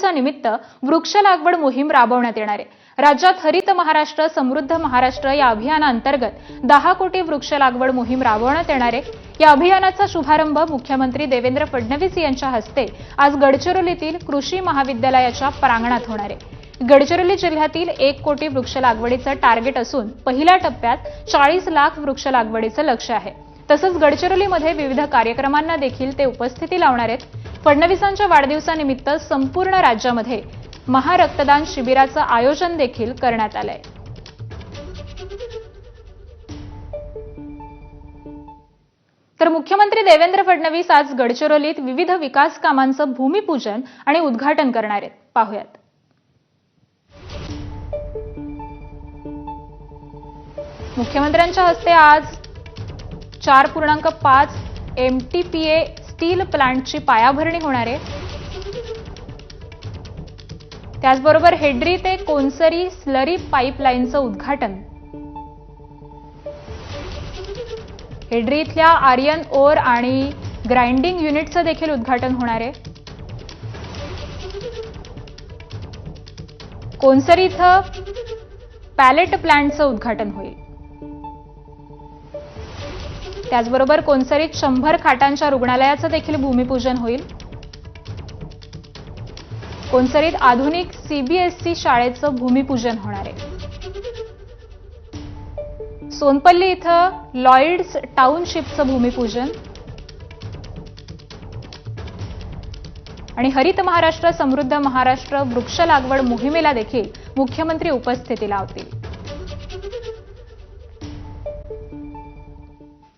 वाढदिवसानिमित्त वृक्ष लागवड मोहीम राबवण्यात येणार आहे। राज्यात हरित महाराष्ट्र समृद्ध महाराष्ट्र या अभियानांतर्गत 10 कोटी वृक्ष लागवड मोहीम राबवण्यात येणार आहे। या अभियानाचा शुभारंभ मुख्यमंत्री देवेंद्र फडणवीस यांच्या हस्ते आज गडचिरोलीतील कृषी महाविद्यालयाच्या प्रांगणात होणार आहे। गडचिरोली जिल्ह्यातील 1 कोटी वृक्ष लागवडीचं टार्गेट असून पहिल्या टप्प्यात 40 लाख वृक्ष लागवडीचं लक्ष्य आहे। तसंच गडचिरोलीमध्ये विविध कार्यक्रमांना देखील ते उपस्थिती लावणार आहेत। फडणवीसांच्या वाढदिवसानिमित्त संपूर्ण राज्यामध्ये महारक्तदान शिबिराचं आयोजन देखील करण्यात आलंय। तर मुख्यमंत्री देवेंद्र फडणवीस आज गडचिरोलीत विविध विकास कामांचं भूमिपूजन आणि उद्घाटन करणार आहेत। पाहूयात। मुख्यमंत्र्यांच्या हस्ते आज 4.5 MTPA स्टील प्लांटची पायाभरणी होणार आहे। त्याचबरोबर हेड्री ते कोनसरी स्लरी पाईपलाईनचं उद्घाटन, हेड्री इथल्या आर्यन ओर आणि ग्राइंडिंग युनिटचं देखील उद्घाटन होणार आहे। कोनसरी इथं पॅलेट प्लांटचं उद्घाटन होईल। त्याचबरोबर कोनसरीत 100 खाटांच्या रुग्णालयाचं देखील भूमिपूजन होईल। कोनसरीत आधुनिक CBSE शाळेचं भूमिपूजन होणार आहे। सोनपल्ली इथं लॉइड्स टाउनशिपचं भूमिपूजन आणि हरित महाराष्ट्र समृद्ध महाराष्ट्र वृक्ष लागवड मोहिमेला देखील मुख्यमंत्री उपस्थिती लावतील।